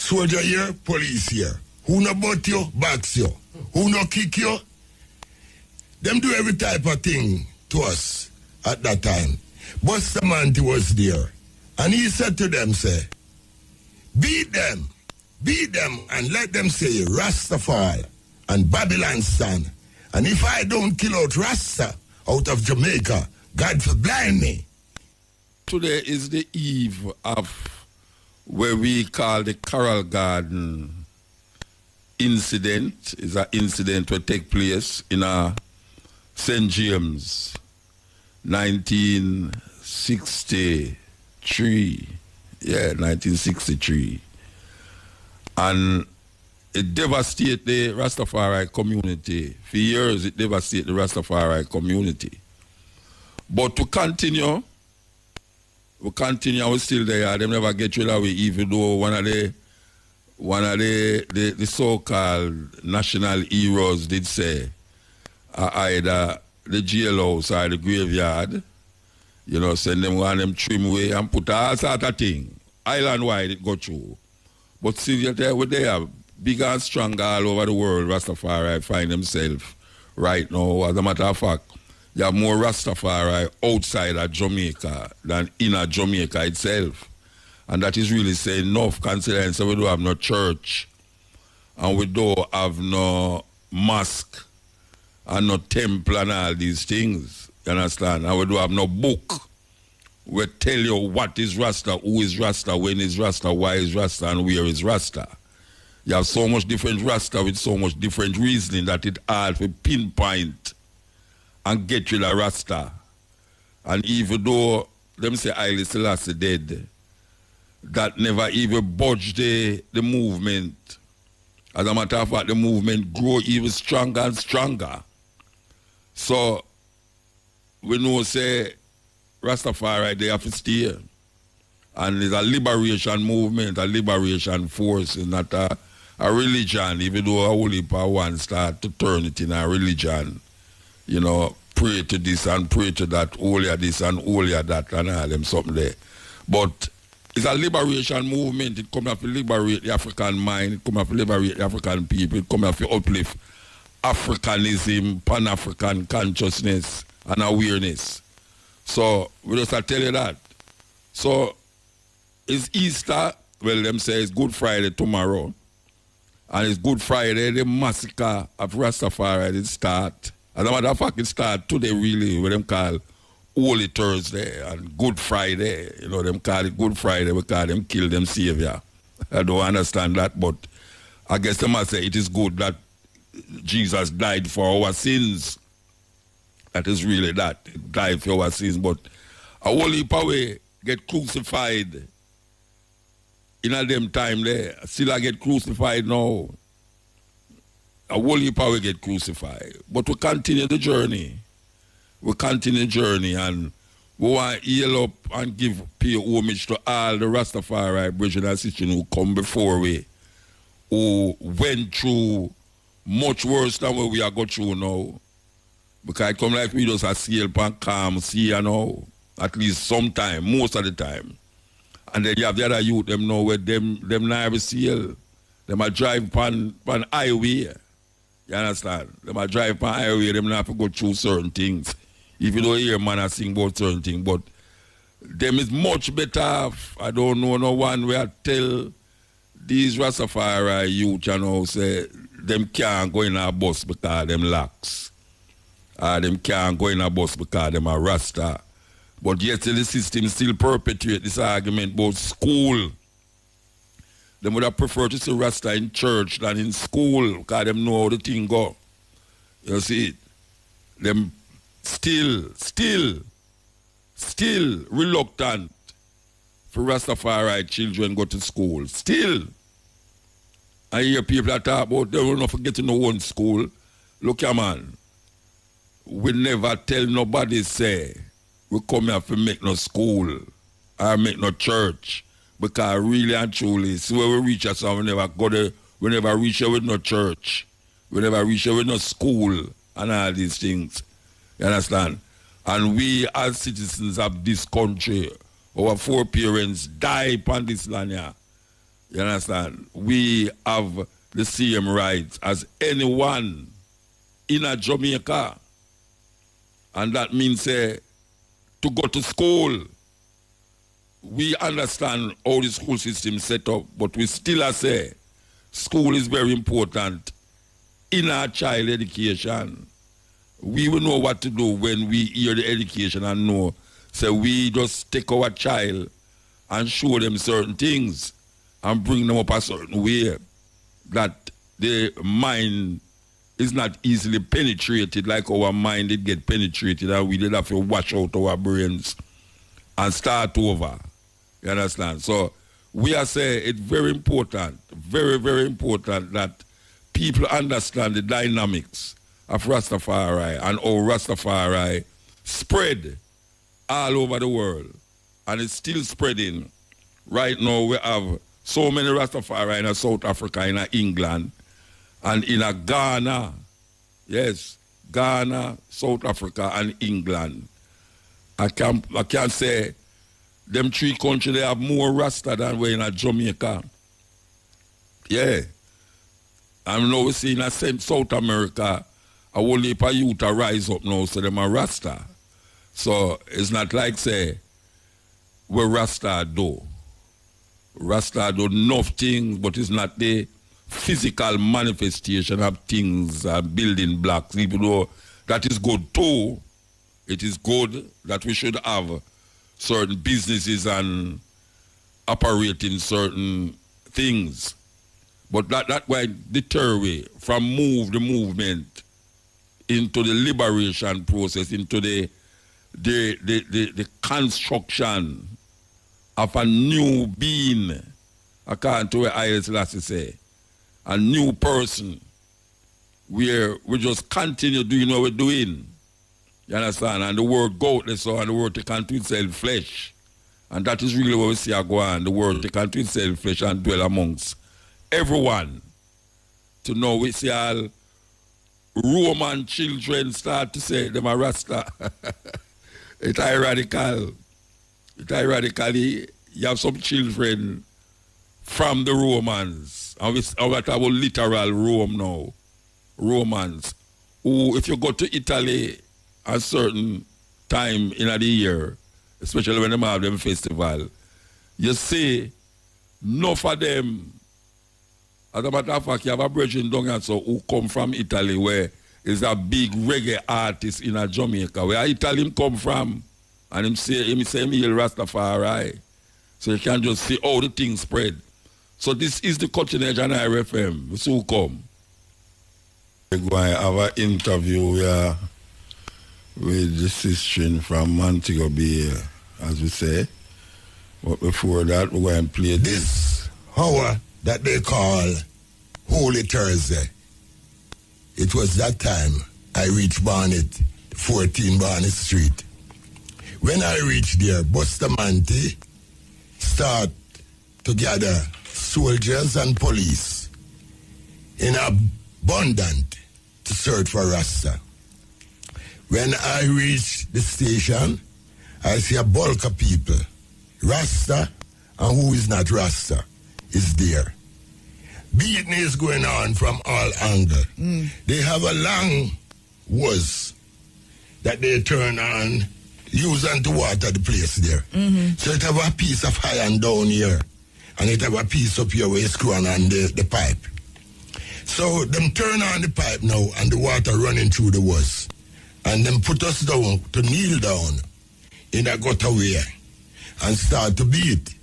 Soldier here, police here. Who no butt you, box you. Who no kick you. Them do every type of thing to us at that time. Bustamante was there. And he said to them, say, beat them, and let them say Rastafari and Babylon stand. And if I don't kill out Rasta out of Jamaica, God for blind me. Today is the eve of what we call the Coral Garden incident. It's an incident that take place in St. James, 1963. Yeah, 1963. And it devastated the Rastafari community. For years, it devastated the Rastafari community. But to continue, we're still there. They never get rid of it, even though one of the so-called national heroes did say either the jailhouse or the graveyard, you know, send them one them trim away and put all sort of thing. Island-wide it go through. But still they are bigger and stronger all over the world. Rastafari find themselves right now. As a matter of fact, you have more Rastafari outside of Jamaica than in Jamaica itself. And that is really saying enough, considering so we don't have no church and we don't have no mosque and no temple and all these things. You understand? And we don't have no book. We tell you what is Rasta, who is Rasta, when is Rasta, why is Rasta, and where is Rasta. You have so much different Rasta with so much different reasoning that it hard to pinpoint and get rid of Rasta. And even though them say Haile Selassie dead, that never even budged the movement. As a matter of fact, the movement grew even stronger and stronger. So we know say Rastafari they have to stay. And it's a liberation movement, a liberation force, it's not a religion, even though a holy power one start to turn it in a religion. You know, pray to this and pray to that, holier this and holier that, and all them something there. But it's a liberation movement. It comes up to liberate the African mind, it comes up to liberate the African people, it comes up to uplift Africanism, Pan-African consciousness and awareness. So we just tell you that. So it's Easter, well them say it's Good Friday tomorrow. And it's Good Friday, the massacre of Rastafari, it start. As a matter of fact, it start today really, what them call Holy Thursday and Good Friday. You know, them call it Good Friday because them kill them savior. I don't understand that, but I guess they must say it is good that Jesus died for our sins. That is really that. He died for our sins, but a whole heap of way get crucified in a them time there. Still I get crucified now. A whole heap of way get crucified. But we continue the journey. We continue the journey and we want to heal up and pay homage to all the Rastafari brethren and sisters who come before we, who went through much worse than what we are going through now. Because it come like we just a sail pan calm sea, you know, at least sometime, most of the time. And then you have the other youth, them know where them not have a sail. Them a drive pan highway. You understand? Them a drive pan highway, them not have to go through certain things. If you don't hear man I sing about certain things, but them is much better off. I don't know no one where I tell these Rastafari youth, you know, say them can't go in a bus because them lax. Them can't go in a bus because them are Rasta. But yet the system still perpetuate this argument about school. Them would have preferred to see Rasta in church than in school because them know how the thing go. You see it? Them still reluctant for Rastafari children go to school. Still. I hear people that talk about they will not forget to know one school. Look here, man. We never tell nobody say we come here to make no school or make no church. Because really and truly, see where we reach us, we never go there, we never reach here with no church. We never reach here with no school and all these things. You understand? And we as citizens of this country, our foreparents die upon this land here. You understand? We have the same rights as anyone in a Jamaica. And that means to go to school. We understand how the school system is set up, but we still say school is very important in our child education. We will know what to do when we hear the education and know. So we just take our child and show them certain things and bring them up a certain way that the mind is not easily penetrated like our mind did get penetrated, and we did have to wash out our brains and start over. You understand? So we are saying it's very important, very, very important that people understand the dynamics of Rastafari and how Rastafari spread all over the world. And it's still spreading. Right now we have so many Rastafari in South Africa, in England, and in Ghana. Yes, Ghana, South Africa, and England. I can say them three countries, they have more Rasta than we in Jamaica. Yeah. And now we see in South America, a whole heap of youth rise up now, so them are Rasta. So it's not like, say, where Rasta do. Rasta do enough things, but it's not the physical manifestation of things, building blocks. Even though that is good too, it is good that we should have certain businesses and operating certain things. But that way deter we from the movement into the liberation process, into the construction of a new being, according to what Haile Selassie say, a new person, where we just continue doing what we're doing. You understand? And the word go out there, so, and the word take unto itself flesh. And that is really what we see go on. The word take unto itself flesh and dwell amongst everyone. To know we see all Roman children start to say them are Rasta. It's ironical. It's ironically, you have some children from the Romans. And we talk about literal Rome now. Romans. Who, if you go to Italy a certain time in the year, especially when they have them festival, you see enough of them. As a matter of fact, you have a brethren down here so who come from Italy, where is a big reggae artist in a Jamaica. Where Italy come from, and him say Haile Rastafari. So you can just see how the thing spread. So this is the Continental and RFM. We soon come. We're going to have an interview with the sister from Montego Bay, as we say. But before that, we're going to play this hour that they call Holy Thursday. It was that time I reached Barnet, 14 Barnet Street. When I reached there, Bustamante start to gather soldiers and police in abundance to search for Rasta. When I reached the station, I see a bulk of people. Rasta and who is not Rasta is there. Beating is going on from all angles. They have a long hose that they turn on, using to water the place there. So it have a piece of iron down here, and it have a piece up here where it's screwing on the pipe. So them turn on the pipe now, and the water running through the hose. And them put us down to kneel down in a gutter way and start to beat.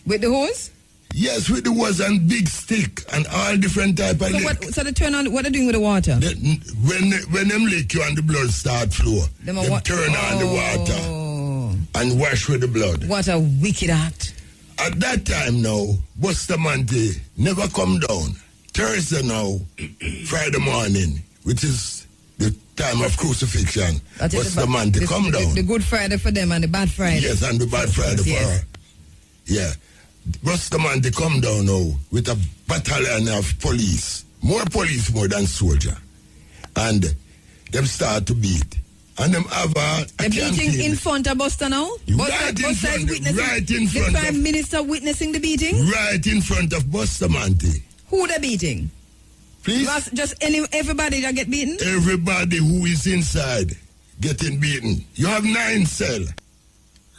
With the hose? Yes, with the hose and big stick and all different type of lick. So they turn on, what are they doing with the water? When them lick you and the blood start flow, them turn on the water and wash with the blood. What a wicked act. At that time now, Bustamante never come down. Thursday now, Friday morning, which is the time of crucifixion, Bustamante come down. The Good Friday for them and the Bad Friday. Yes, and the Bad Friday for her. Yeah. Bustamante come down now with a battalion of police. More police more than soldier. And them start to beat. And them have a The beating canteen. in front of Buster now? Right in front, right in front the Prime of- Minister witnessing the beating? Right in front of Bustamante. Who the beating? Please? Everybody that get beaten? Everybody who is inside getting beaten. You have 9 cells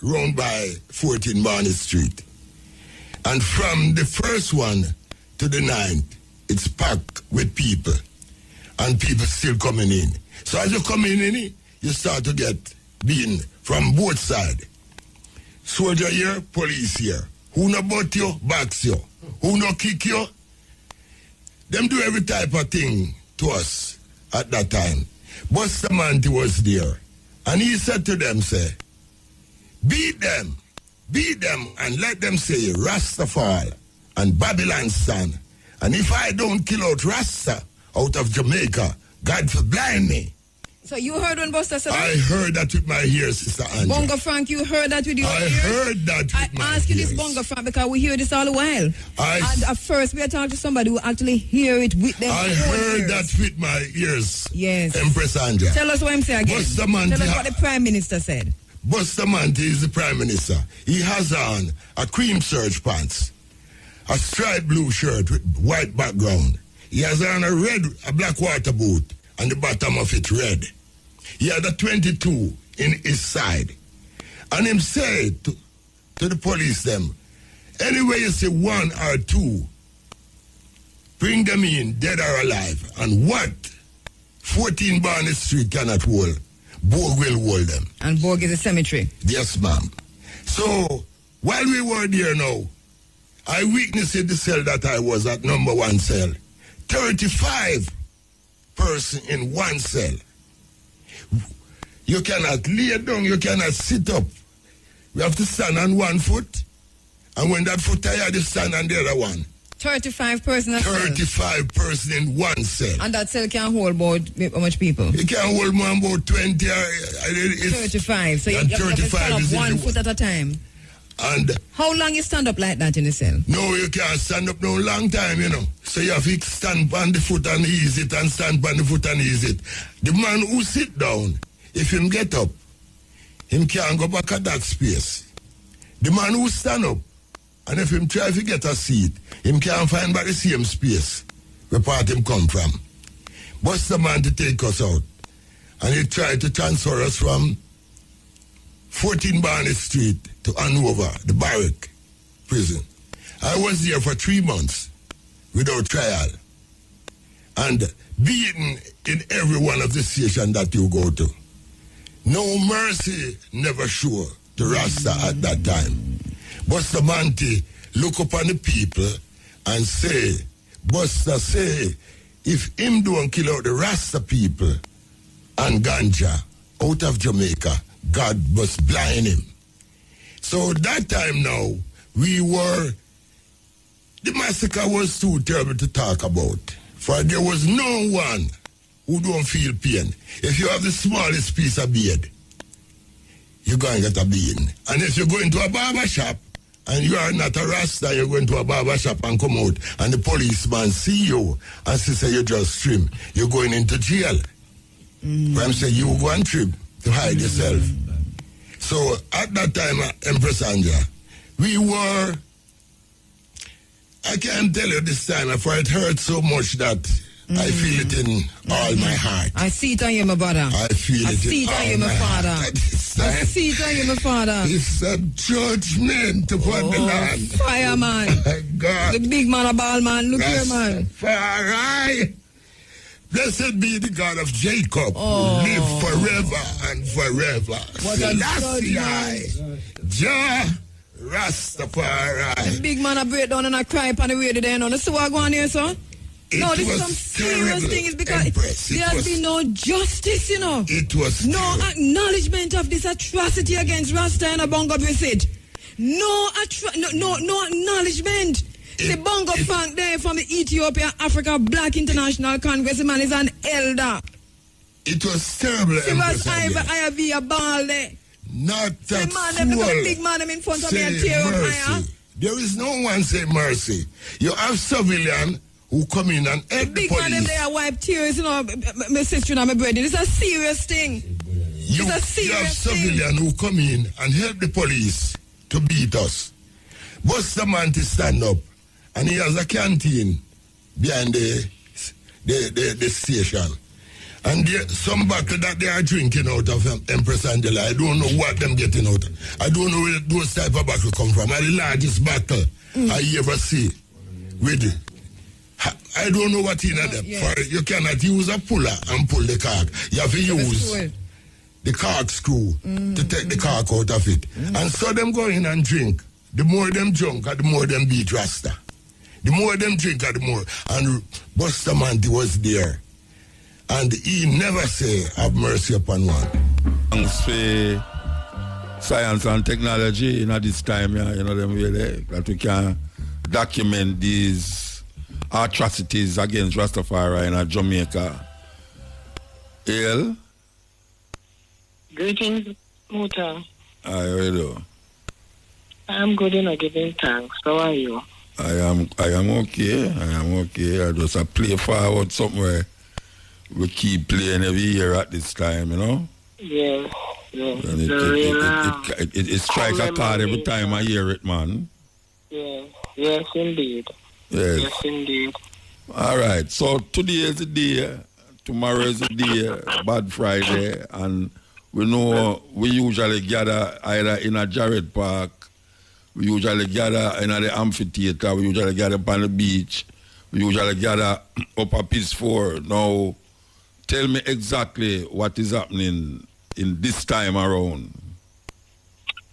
round by 14 Barney Street. And from the first one to the 9th, it's packed with people. And people still coming in. So as you come in, you start to get beaten from both sides. Soldier here, police here. Who no butt you, box you. Who no kick you. Them do every type of thing to us at that time. Bustamante was there. And he said to them, say, beat them, and let them say Rastafari and Babylon's son. And if I don't kill out Rasta out of Jamaica, God for blind me. So you heard when Buster said that? I heard that with my ears, Sister Angela. Bongo Frank, you heard that with your I ears? heard that with my I ask you this, ears. Bongo Frank, because we hear this all the while. And at first, we are talking to somebody who actually hear it with them. I heard that with my ears. Yes. Empress Angela. Tell us what I'm saying again. Bustamante Tell us what the Prime Minister said. Bustamante is the Prime Minister. He has on a cream serge pants, a striped blue shirt with white background. He has on a black water boot, and the bottom of it red. He had a 22 in his side. And him said to the police them, anyway you see 1 or 2, bring them in, dead or alive. And what 14 Barney Street cannot hold, Borg will hold them. And Borg is a cemetery. Yes, ma'am. So, while we were there now, I witnessed the cell that I was at, number 1 cell. 35 person in 1 cell. You cannot lay down, you cannot sit up. We have to stand on 1 foot, and when that foot tired, you stand on the other one. 35 person. 35 person in 1 cell. And that cell can hold about how much people? It can hold more about 20 or 35. So you have to stand up 1 foot at a time. And how long you stand up like that in the cell? No, you can't stand up no long time, you know. So you have to stand on the foot and ease it, and stand on the foot and ease it. The man who sit down, if him get up, him can't go back at that space. The man who stand up, and if him try to get a seat, him can't find back the same space where part him come from. Bust the man to take us out. And he tried to transfer us from 14 Barney Street to Hanover, the barrack prison. I was there for 3 months without trial and beaten in every one of the stations that you go to. No mercy never sure to Rasta at that time. Bustamante look upon the people and say, Busta say, if him don't kill out the Rasta people and ganja out of Jamaica, God must blind him. So that time now, the massacre was too terrible to talk about. For there was no one who don't feel pain. If you have the smallest piece of beard, you're going to get a beating. And if you go into a barber shop, and you are not a Rasta, you go into a barber shop and come out, and the policeman see you, and say you just trim, you're going into jail. But I'm saying you go and trim to hide yourself. So at that time, Empress Anja, we were, I can't tell you this time, for it hurt so much that I feel it in all my heart. I see it on you, my brother. I feel it in all my heart. I see it on you, my father. It's a judgment upon the land. Fireman. God. The big man, a ball man. Look here, man. Rastafari. Blessed be the God of Jacob, who live forever and forever. What a judgment. Jah Rastafari. The big man a break down and a cry upon the radio there. No, see what going on here, son? No, this is some serious thing. It's because there has been no justice, you know. It was no acknowledgement of this atrocity against Rasta and a Bongo visit. No acknowledgement. The Bongo Frank there from the Ethiopia Africa Black International Congress, the man is an elder. It was terrible. She was I be a ball there. Not that man, look at the big man in front of me and tear up my. There is no one say mercy. You have civilian who come in and help the big police. Man them there wipe tears, you know, my sister and my brother. It's a serious thing. You have civilians who come in and help the police to beat us. Buster man to stand up, and he has a canteen behind the station. And some bottle that they are drinking out of Empress Angela, I don't know what them getting out. I don't know where those type of bottles come from. And the largest bottle I ever see with I don't know what in them. For you cannot use a puller and pull the cork. You have to use the cork screw to take the cork out of it. And so them go in and drink. The more them drunk, the more them beat Rasta. The more them drink, the more. And Buster Manti was there. And he never say, have mercy upon one. Thanks for science and technology in this time, you know, them really, that we can document these atrocities against Rastafari in Jamaica. Ale? Greetings, Muta. How are you doing? I'm good and giving thanks. How are you? I am okay. I just play forward somewhere. We keep playing every year at this time, you know? Yes. And it strikes a chord every time I hear it, man. Yes, indeed. Yes, indeed. All right. So today is the day, tomorrow is the day, Bad Friday, and we know we usually gather either in a Jared Park, we usually gather in the amphitheater, we usually gather upon the beach, we usually gather up at Peace 4. Now, tell me exactly what is happening in this time around.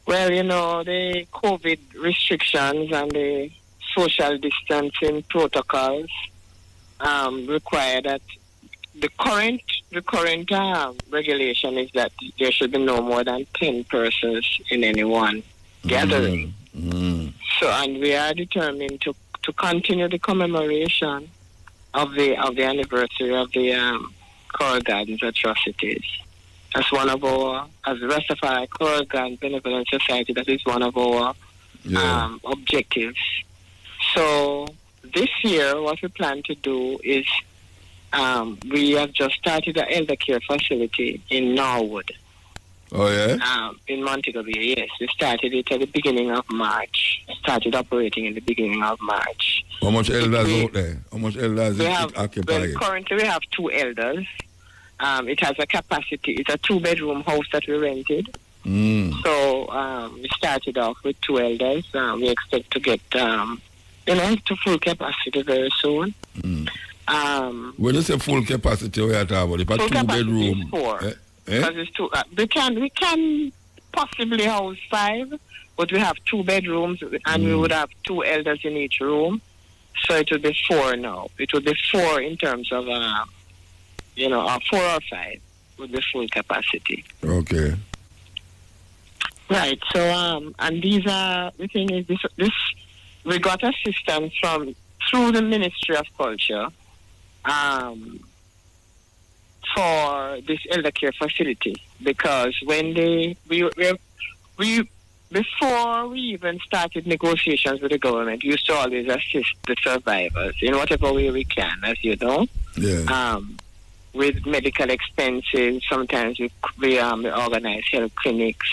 Well, you know, the COVID restrictions and the social distancing protocols require that the current regulation is that there should be no more than 10 persons in any one gathering. So, and we are determined to continue the commemoration of the anniversary of the Coral Gardens atrocities. That's one of our, as the Rastafari Coral Gardens Benevolent Society, that is one of our objectives. So this year, what we plan to do is we have just started an elder care facility in Norwood. Oh, yeah? In Montego Bay, yes. We started it at the beginning of March. Started operating in the beginning of March. How much elders out there? How much elders it occupied? Well, currently we have 2 elders. It has a capacity. It's a 2-bedroom house that we rented. So we started off with 2 elders. We expect to get, to full capacity very soon. When you say full capacity, we are talking about a 2-bedroom. 4. Because it's 2. We can possibly house 5, but we have 2 bedrooms, and we would have 2 elders in each room. So it would be 4 now. It would be 4 in terms of 4 or 5 would be full capacity. Okay. Right. So and these are the thing is this we got assistance through the Ministry of Culture for this elder care facility, because when before we even started negotiations with the government, we used to always assist the survivors in whatever way we can, as you know. Yeah. With medical expenses, sometimes we organize health clinics,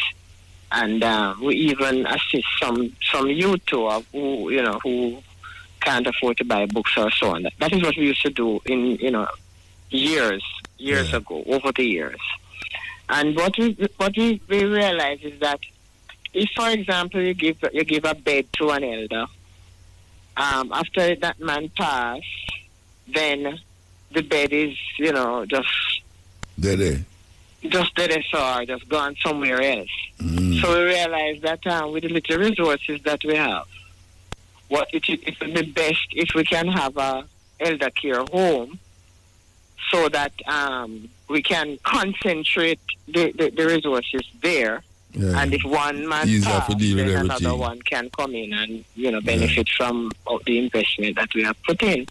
and we even assist some youth who can't afford to buy books or so on. That is what we used to do in years ago, over the years. And what we realize is that if, for example, you give a bed to an elder, after that man pass, then the bed is, just dead, or just gone somewhere else. So we realize that with the little resources that we have, it would be best if we can have a elder care home, so that we can concentrate the resources there. Yeah. And if one man passes, then another one can come in and benefit from the investment that we have put in.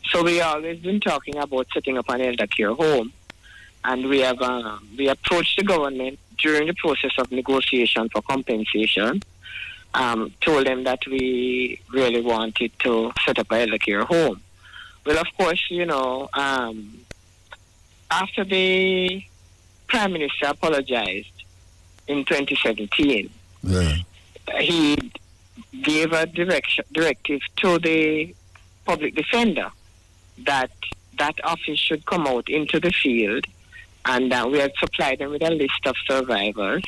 So we always been talking about setting up an elder care home, and we have we approached the government during the process of negotiation for compensation. Told them that we really wanted to set up an elder care home. Well, of course, after the Prime Minister apologized in 2017. Yeah. He gave a directive to the public defender that office should come out into the field, and we had supplied them with a list of survivors,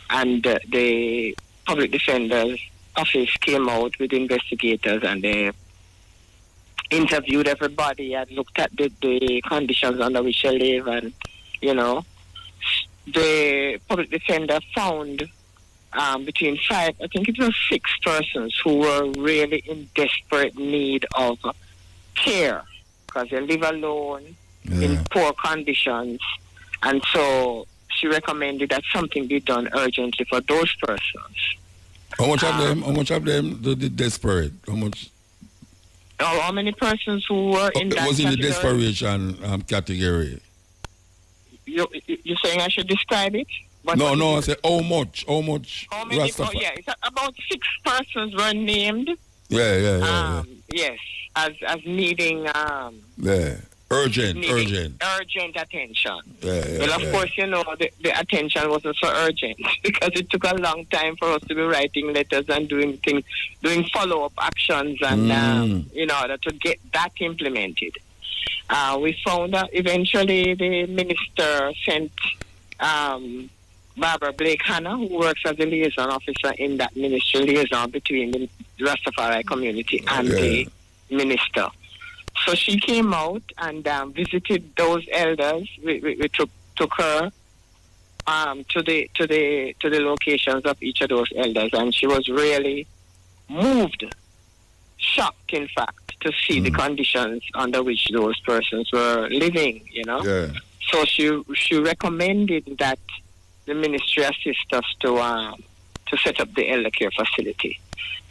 and the public defender's office came out with investigators, and they interviewed everybody and looked at the conditions under which they live, and the public defender found between 5, I think it was 6 persons who were really in desperate need of care because they live alone in poor conditions, and so she recommended that something be done urgently for those persons. How much of them do the desperate? How many persons who were in that was in the category? desperation category? You're saying I should describe it? No, I said how much? How many? It's about 6 persons were named. Yeah. Yes, as needing urgent attention. Well, of course, the attention wasn't so urgent because it took a long time for us to be writing letters and doing follow-up actions and in order to get that implemented. We found that eventually the minister sent Barbara Blake Hanna, who works as a liaison officer in that ministry, liaison between the Rastafari community and the minister. So she came out and visited those elders. We took her to the locations of each of those elders, and she was really moved, shocked, in fact, to see the conditions under which those persons were living. So she recommended that the ministry assist us to set up the elder care facility.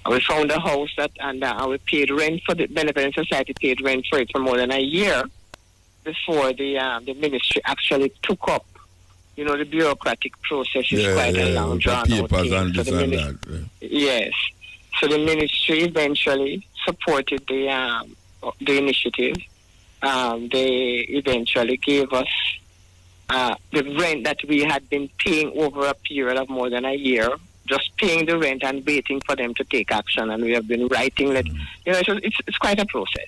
We found a house and we paid rent for the Benevolent Society paid rent for it for more than a year before the ministry actually took up. The bureaucratic process is quite a long drawn out thing. Yes. So the ministry eventually supported the initiative. They eventually gave us the rent that we had been paying over a period of more than a year, just paying the rent and waiting for them to take action. And we have been writing that, it's quite a process.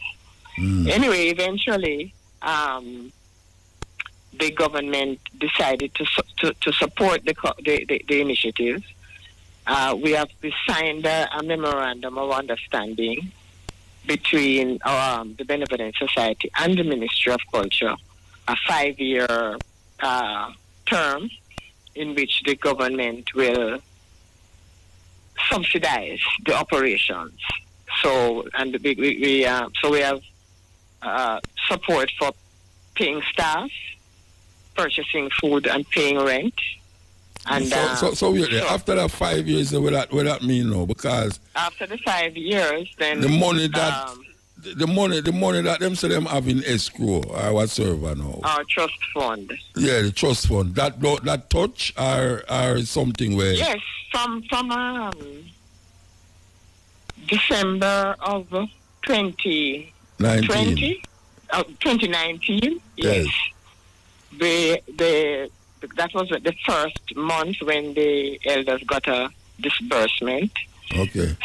Anyway, eventually, the government decided to support the initiative. We signed a memorandum of understanding between the Benevolent Society and the Ministry of Culture, a 5-year term in which the government will subsidize the operations. So we have support for paying staff, purchasing food, and paying rent. And after that 5 years, what that mean now? Because after the 5 years, then the money that them say them have in escrow or whatsoever now. Our trust fund. Yeah, the trust fund. That touch or something where. Yes, from December of 2019. 2019. Yes. That was the first month when the elders got a disbursement. Okay.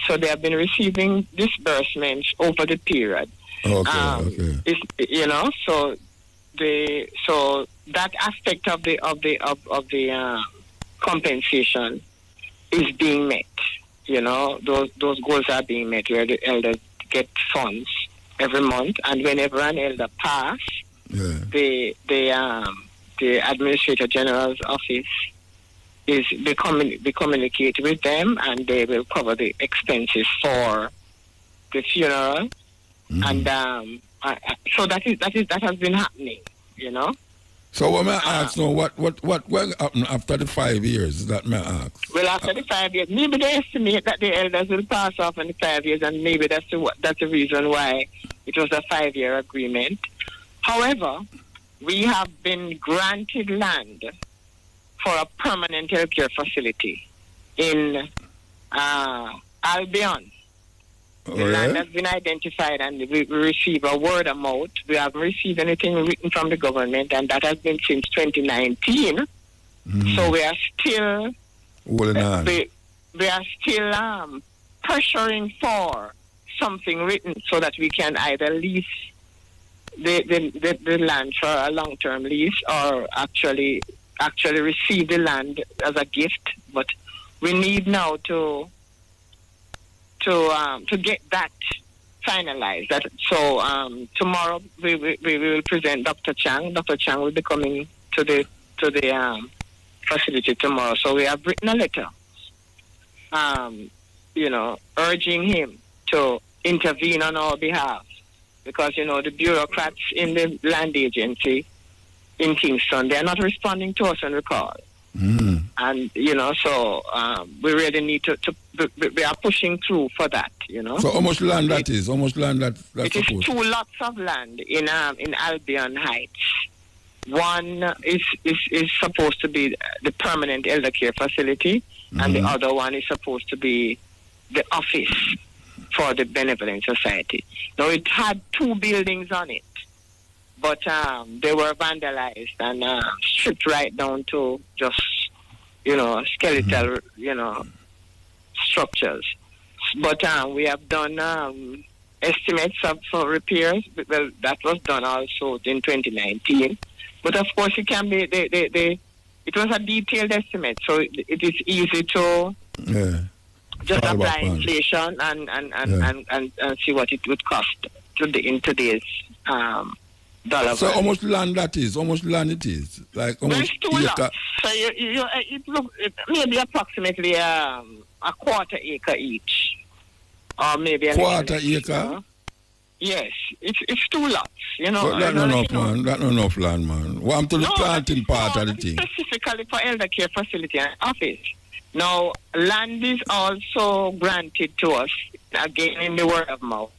So they have been receiving disbursements over the period. Okay. So that aspect of the compensation is being met. Those goals are being met where the elders get funds every month, and whenever an elder passes, the Administrator General's office we communicate with them, and they will cover the expenses for the funeral, and so that has been happening. So what may I ask now? What happened after the 5 years? That may I ask. Well, after the 5 years, maybe they estimate that the elders will pass off in the 5 years, and maybe that's the reason why it was a 5-year agreement. However, we have been granted land for a permanent healthcare facility in Albion, The land has been identified, and we receive a word of mouth. We haven't received anything written from the government, and that has been since 2019. So we are still we are still pressuring for something written so that we can either lease the land for a long-term lease or actually receive the land as a gift. But we need now to get that finalized. So tomorrow we will present Dr. Chang. Dr. Chang will be coming to the facility tomorrow. So we have written a letter, urging him to intervene on our behalf, because the bureaucrats in the land agency in Kingston, they are not responding to us when we call. And so we really need to we are pushing through for that. So how much land that is? How much land that's it is 2 lots of land in Albion Heights. One is supposed to be the permanent elder care facility, and the other one is supposed to be the office for the Benevolent Society. Now, it had 2 buildings on it, but they were vandalized and stripped right down to just, skeletal, structures. But we have done estimates for repairs. Well, that was done also in 2019. But of course, it can be it was a detailed estimate, so it is easy to just apply inflation and see what it would cost in today's dollar. So how much land that is? How much land it is? Like how much 2 lots. So it maybe approximately a quarter acre each, or maybe a quarter acre. Yes, it's 2 lots. But that's not enough, man. That's not enough land, man. Well, I'm to the planting part of the thing. Specifically for elder care facility and office. Now, land is also granted to us, again in the word of mouth,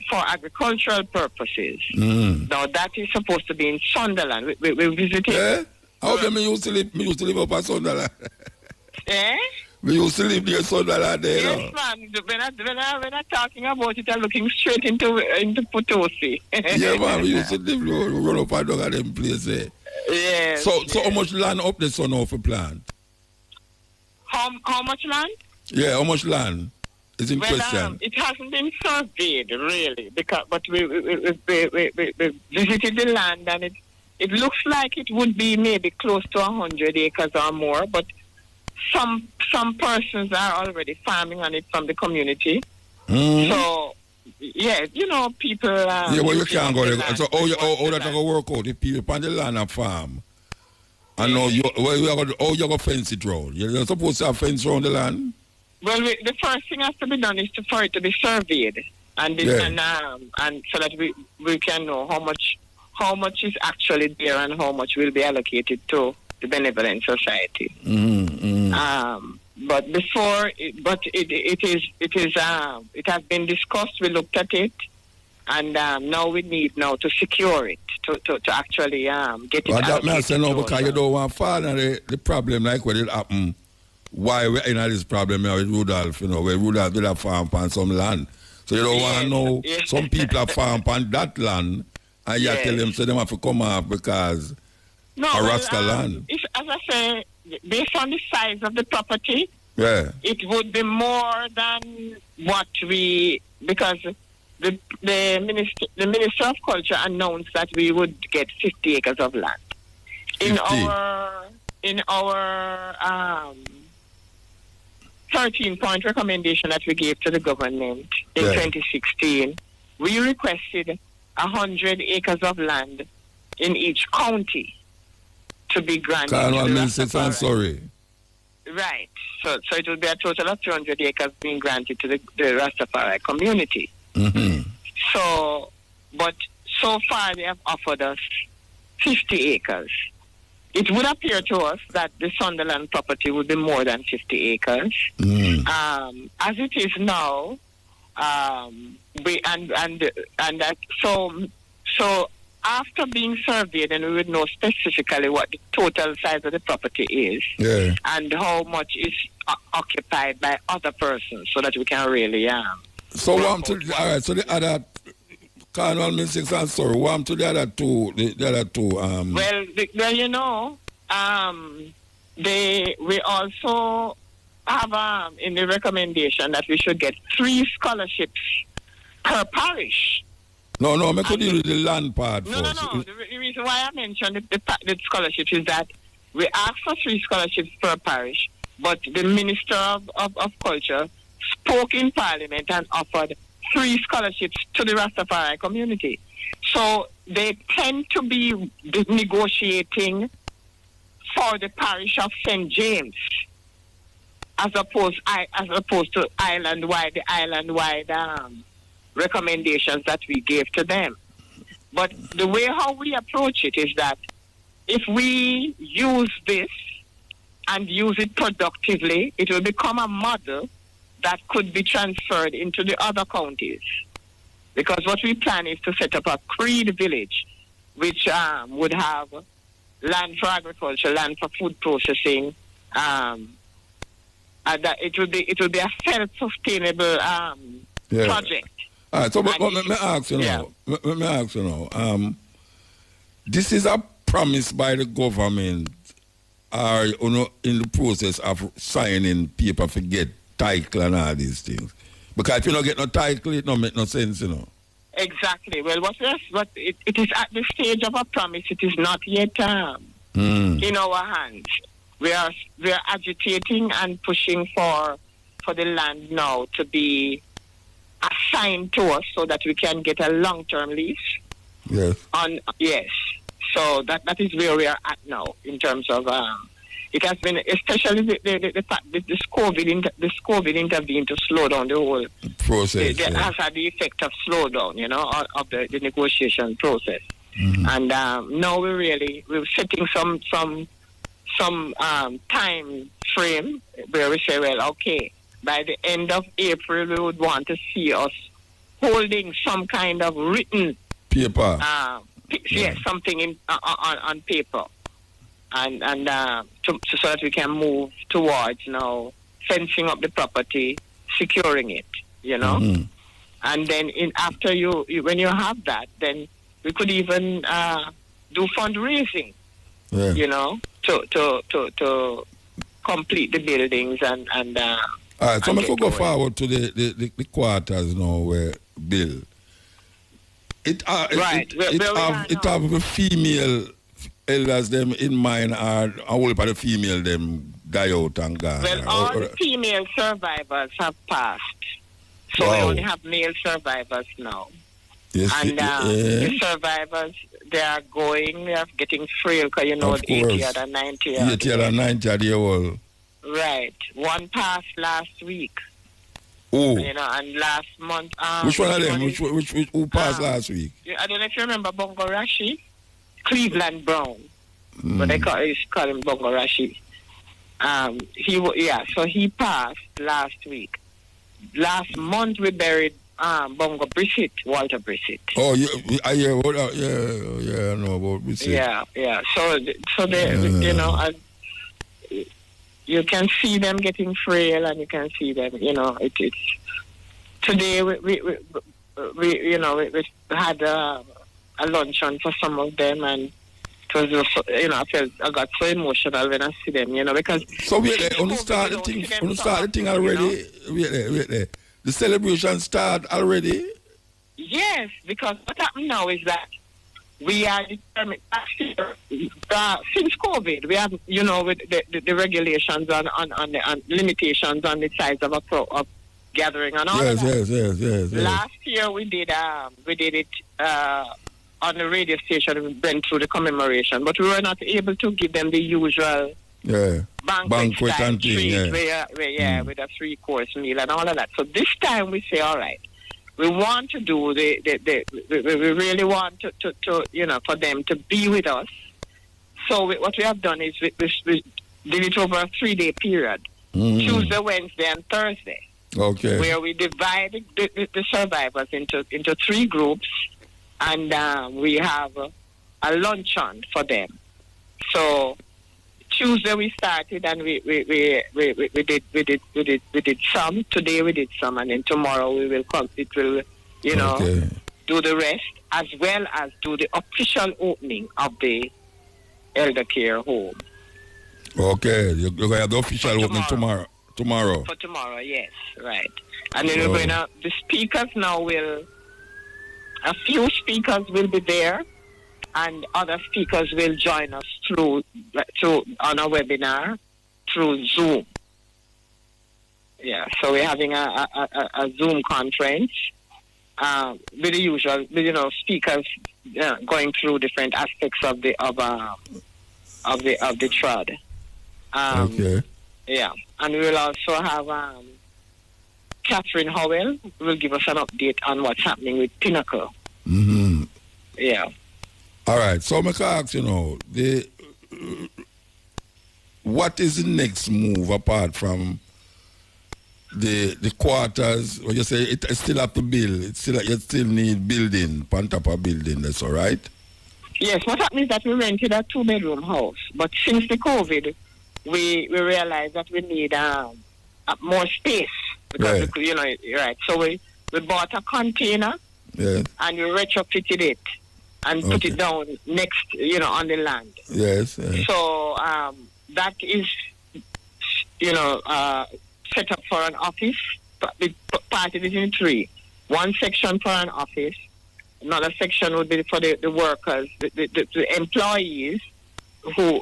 for agricultural purposes. Now, that is supposed to be in Sunderland. We visited. Eh? How come me used to live up at Sunderland? Eh? We used to live near Sunderland there. Yes, man. When I'm talking about it, I'm looking straight into Potosi. Yeah, man. We used to live, run up and down at them place there. Yes. So how much land up the sun off a plant? How much land? Yeah, how much land is in question? It hasn't been surveyed really, but we visited the land, and it looks like it would be maybe close to 100 acres or more, but some persons are already farming on it from the community. So yeah, people. Yeah, well, you can't go there. So how that going to work out? If people on the land and farm, and now you go fence it round. You're supposed to have fence around the land. Well, the first thing has to be done is for it to be surveyed, and so that we can know how much is actually there and how much will be allocated to the Benevolent Society. But before, it has been discussed. We looked at it, and now we need to secure it to actually get it. But that may say no, because you don't want to fall in the problem like what it happened. Why we're in this problem here with Rudolph, where Rudolph did a farm on some land. So you don't want to know some people are farm on that land, and you tell them so they have to come off because Rasta land. As I say, based on the size of the property, it would be more than what because the Minister of Culture announced that we would get 50 acres of land. 50. In our 13-point recommendation that we gave to the government in 2016, we requested 100 acres of land in each county to be granted. Sorry. Right. So it will be a total of 200 acres being granted to the Rastafari community. So, but so far they have offered us 50 acres. It would appear to us that the Sunderland property would be more than 50 acres. As it is now, so after being surveyed, then we would know specifically what the total size of the property is, and how much is occupied by other persons, so that we can really So all right. So the other carnal mistakes and sorry. What to the other two? Well, you know, we also have in the recommendation that we should get 3 scholarships per parish. No, I could deal with the land part first. No. The reason why I mentioned the scholarships is that we asked for 3 scholarships per parish, but the Minister of Culture spoke in Parliament and offered 3 scholarships to the Rastafari community. So they tend to be negotiating for the parish of St. James, as opposed to the island-wide recommendations that we gave to them. But the way how we approach it is that if we use this and use it productively, it will become a model that could be transferred into the other counties. Because what we plan is to set up a Creed village, which would have land for agriculture, land for food processing, and that it will be a self-sustainable project. All right, so let me ask you now. Let me ask you now. This is a promise by the government, or in the process of signing paper for get title and all these things. Because if you don't get no title, it don't make no sense, Exactly. Well, it is at the stage of a promise. It is not yet in our hands. We are agitating and pushing for the land now to be assigned to us so that we can get a long-term lease. Yes. So that is where we are at now in terms of it has been, especially the fact that this COVID intervened to slow down the whole process. It has had the effect of slowdown, of the negotiation process. Mm-hmm. And now we're setting some time frame where we say, well, okay, by the end of April, we would want to see us holding some kind of written paper. Something on paper. And so that we can move towards fencing up the property, securing it, Mm-hmm. And then after when you have that, then we could even do fundraising, to complete the buildings and all right, so let's go forward to the quarters now where Bill. It have the female elders them in mind, or a whole part of the female them die out and gone. Well, all the female survivors have passed, so we only have male survivors now. Yes, and the survivors, they are getting frail, because the 80 and 90 year. 80 and 90 year old. Right. One passed last week. Oh. And last month. Which one of them? Who passed last week? I don't know if you remember Bongo Rashi. Cleveland Brown. But they call him Bongo Rashi. So he passed last week. Last month we buried Bongo Brissett, Walter Brissett. Oh, I know about Brissett. Yeah. So they, you can see them getting frail, and you can see them, it's today we had a luncheon for some of them, and it was just, I got so emotional when I see them, because... So wait there, when you start the thing already, wait there. The celebration start already? Yes, because what happened now is that we are determined, since COVID, we have, with the regulations on limitations on the size of gathering and all yes, that. Yes. Last year we did it on the radio station. We went through the commemoration, but we were not able to give them the usual banquet style treat, with a 3-course meal and all of that. So this time we say, all right, we want to do we really want to for them to be with us. So what we have done is we did it over a 3-day period, Tuesday, Wednesday, and Thursday. Okay. Where we divide the survivors into 3 groups, and we have a luncheon for them. So Tuesday we started, and we did some. Today we did some, and then tomorrow we will come. It will, do the rest, as well as do the official opening of the elder care home. Okay, you're going to have the official opening tomorrow. For tomorrow, yes, right. And then we're going to, the speakers now a few speakers will be there, and other speakers will join us through on a webinar through Zoom. Yeah, so we're having a Zoom conference with the usual, speakers going through different aspects of the TRUD. Okay. Yeah, and we will also have Catherine Howell will give us an update on what's happening with Pinnacle. Mm-hmm. Yeah. All right. So, I can ask, what is the next move apart from the quarters? When you say it still have to build, you still need building, on top of building. That's all right. Yes. What happened is that we rented a 2-bedroom house, but since the COVID, we realized that we need more space because right. So we bought a container, and we retrofitted it and put it down next, on the land. Yes. So that is, set up for an office. Part of it in 3. One section for an office. Another section would be for the workers, the employees, who,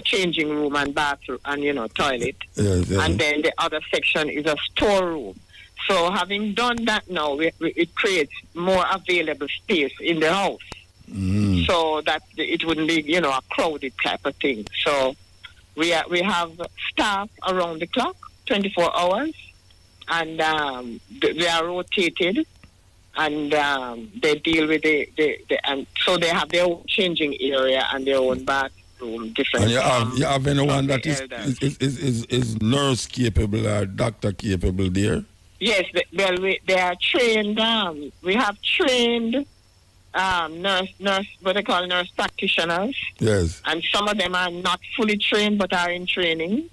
changing room and bathroom and, toilet. Yes. And then the other section is a storeroom. So having done that now, it creates more available space in the house. Mm. So that it wouldn't be, a crowded type of thing. So we have staff around the clock, 24 hours, and they are rotated, and they deal with and so they have their own changing area and their own bathroom. Different. And you have anyone that is nurse capable or doctor capable there? Yes, they are trained. We have trained nurse, what they call nurse practitioners. Yes. And some of them are not fully trained, but are in training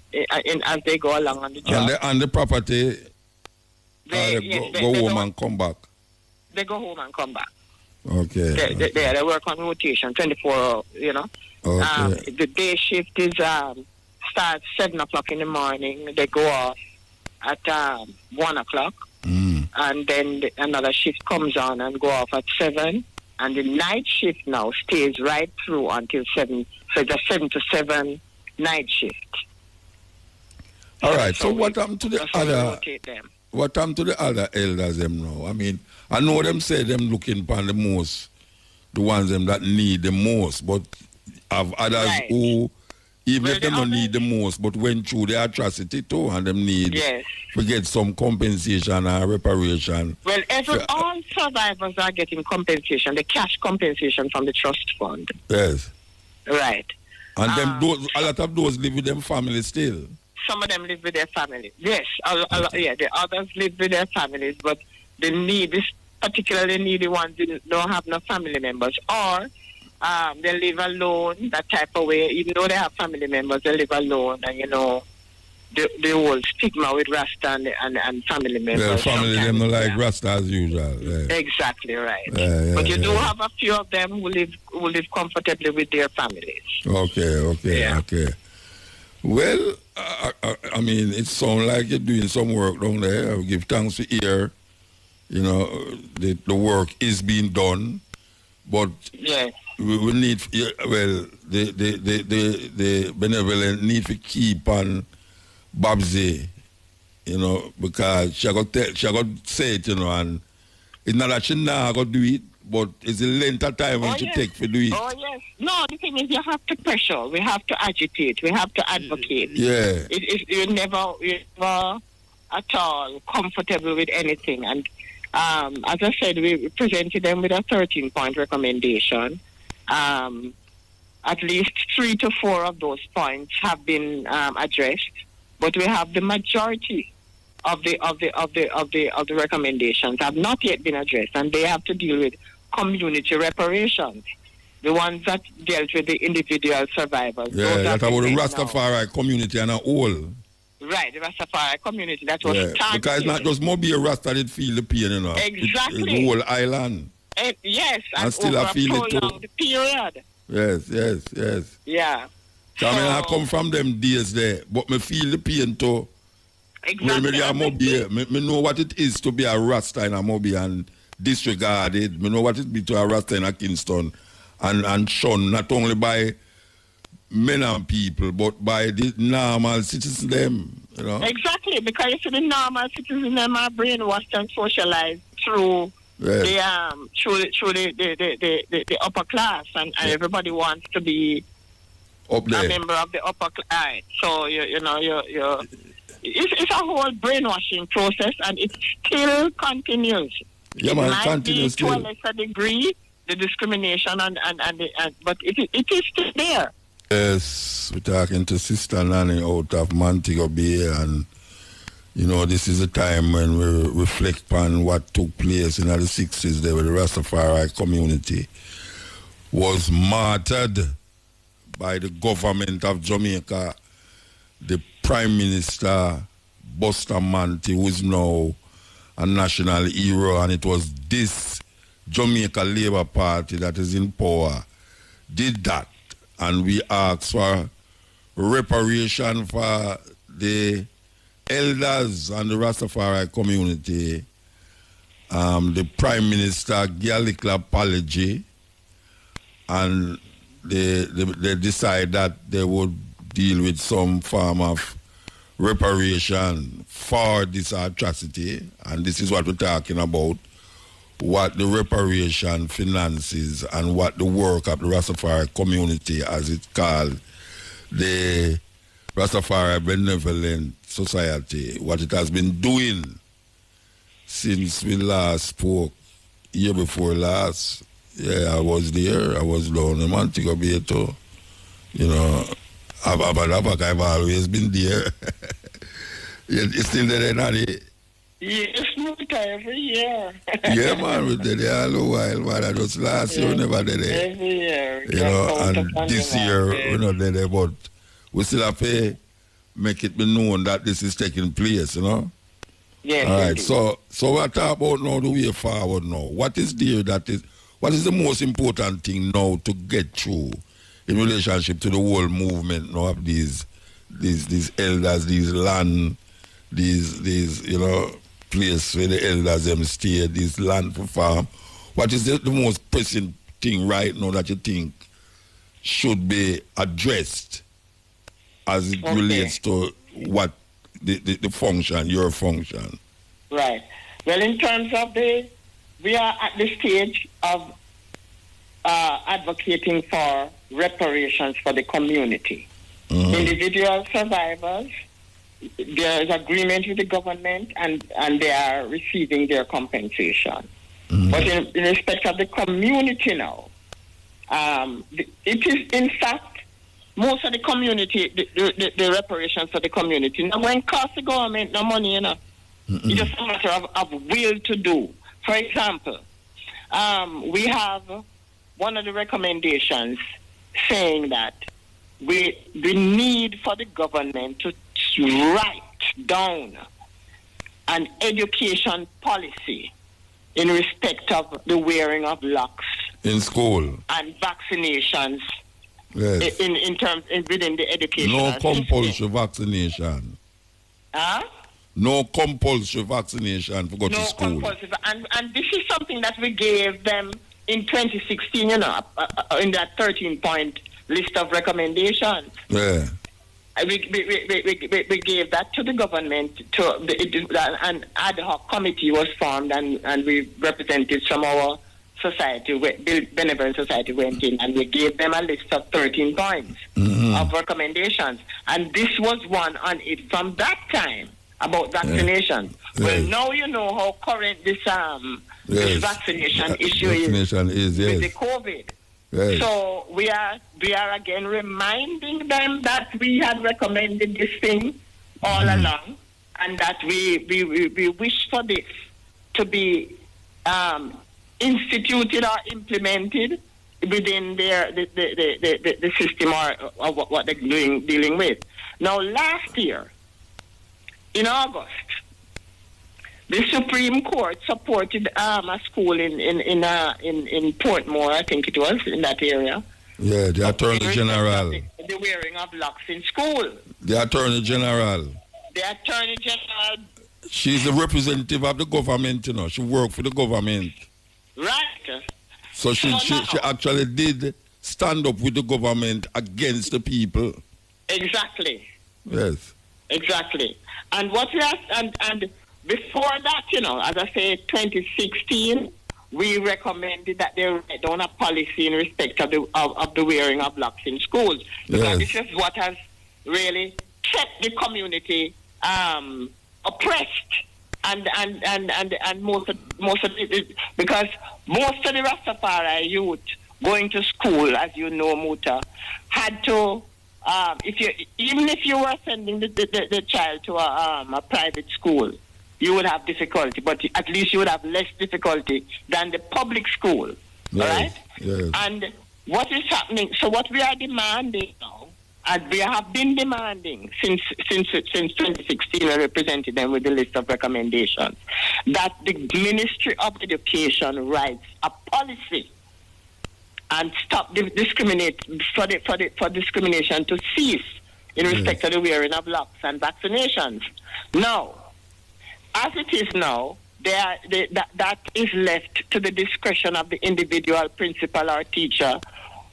as they go along on the job. And the property, they go home and come back. They go home and come back. Okay. They work on rotation, 24 hours, Okay. The day shift is starts 7 o'clock in the morning. They go off at 1 o'clock. Mm. And then another shift comes on and go off at 7. And the night shift now stays right through until 7. So it's a 7 to 7 night shift. All right. So what happened to the other? What happened to the other elders them now? I mean, I know them say them looking for the ones them that need the most, but have others who, even if they don't need the most, but went through the atrocity too, and them need to get some compensation and reparation. Well, all survivors are getting compensation, the cash compensation from the trust fund. Yes. Right. And a lot of those live with them families still. Some of them live with their families. Yes, the others live with their families, but particularly needy ones don't have no family members, or they live alone, that type of way. Even though they have family members, they live alone, and the whole stigma with Rasta and family members. Yeah, family them not like Rasta as usual. Yeah. Exactly right. But you do have a few of them who live comfortably with their families. Okay. Well, I mean, it sounds like you're doing some work down there. I give thanks to hear, the work is being done, but we need, the benevolent need to keep on Babsy, because she got say it, and it's not that she now got do it, but it's the length of time when she take to do it. Oh, yes. No, the thing is, you have to pressure. We have to agitate. We have to advocate. Yeah. You're never at all comfortable with anything. And as I said, we presented them with a 13-point recommendation. At least 3 to 4 of those points have been addressed, but we have the majority of the recommendations have not yet been addressed, and they have to deal with community reparations. The ones that dealt with the individual survivors. Yeah, that's about the Rastafari community and a whole. Right, the Rastafari community that was targeted. Because it's not just Mobile Rasta that feel the pain, you know. Exactly. It's the whole island. Yes, and still over I feel a it too. prolonged period. Yes. Yeah. So, I mean, I come from them days there, but me feel the pain too. Exactly. Me know what it is to be a Rasta in a Mobile and disregard it. Me know what it be to a Rasta in a Kingston and shunned not only by men and people, but by the normal citizens them, you know. Exactly, because you see the normal citizens them are brainwashed and socialized through the upper class, and everybody wants to be up there. A member of the upper class. So you know it's a whole brainwashing process, and it still continues. Yeah, it man, might continues be to a lesser degree the discrimination but it is still there. Yes, we're talking to Sister Nanny out of Montego Bay, and you know, this is a time when we reflect on what took place in the 60s there, where the Rastafari community was martyred by the government of Jamaica. The Prime Minister, Bustamante, who is now a national hero, and it was this Jamaica Labour Party that is in power, did that. And we asked for reparation for the elders and the Rastafari community. The Prime Minister gave a little apology, and they decided that they would deal with some form of reparation for this atrocity. And this is what we're talking about, what the reparation finances and what the work of the Rastafari community, as it's called, the Rastafari Benevolent Society, what it has been doing since we last spoke, year before last. Yeah, I was there. I was down in Montego Bay too. You know, I've always been there. It's still there, Nanny? Yes, every year. Yeah, man, we did it all a while, man. I just last year we never did it. Every year. You know, and this year we're not did it, but we still have to make it be known that this is taking place, you know? Yes. All right, so what talk about now the way forward now? What is the most important thing now to get through in relationship to the whole movement now of these elders, these land, these you know, place where the elders them stay, this land for farm? What is the most pressing thing right now that you think should be addressed as it relates to what the function, your function? Right. Well, in terms of we are at the stage of advocating for reparations for the community. Mm-hmm. Individual survivors, there is agreement with the government, and they are receiving their compensation. Mm-hmm. But in respect of the community now, it is in fact most of the community, the reparations for the community. Now, when it costs the government no money, you know, mm-hmm. It's just a matter of will to do. For example, we have one of the recommendations saying that we need for the government to write down an education policy in respect of the wearing of locks in school and vaccinations. Yes. In terms within the education. No compulsory vaccination. No compulsory vaccination for go to school. No compulsory, and this is something that we gave them in 2016. You know, in that 13-point list of recommendations. Yeah. We gave that to the government. An ad hoc committee was formed, and we representatives from our society, the Benevolent Society, went in, and we gave them a list of 13 points of recommendations. And this was one on it from that time about vaccination. Yeah. Well, now you know how current this vaccination issue is with the COVID. Yes. So we are again reminding them that we had recommended this thing all along, and that we wish for this to be instituted or implemented within the system or what they're dealing with. Now, last year, in August, the Supreme Court supported a school in Portmore, I think it was, in that area. Yeah, the Attorney General. The wearing of locks in school. The Attorney General. The Attorney General. She's the representative of the government, you know. She worked for the government. Right. So she actually did stand up with the government against the people. Exactly. Yes. Exactly. And what we have, and before that, you know, as I say, 2016, we recommended that they write down a policy in respect of the wearing of locks in schools. Because this is what has really kept the community oppressed. And most of it, because most of the Rastafari youth going to school, as you know, Muta, had to, even if you were sending the child to a private school, you would have difficulty, but at least you would have less difficulty than the public school. Yes, all right? Yes. And what is happening? So what we are demanding now, and we have been demanding since 2016, I represented them with the list of recommendations, that the Ministry of Education writes a policy and stop discriminate for discrimination to cease in respect to the wearing of locks and vaccinations. Now, as it is now, that is left to the discretion of the individual principal or teacher,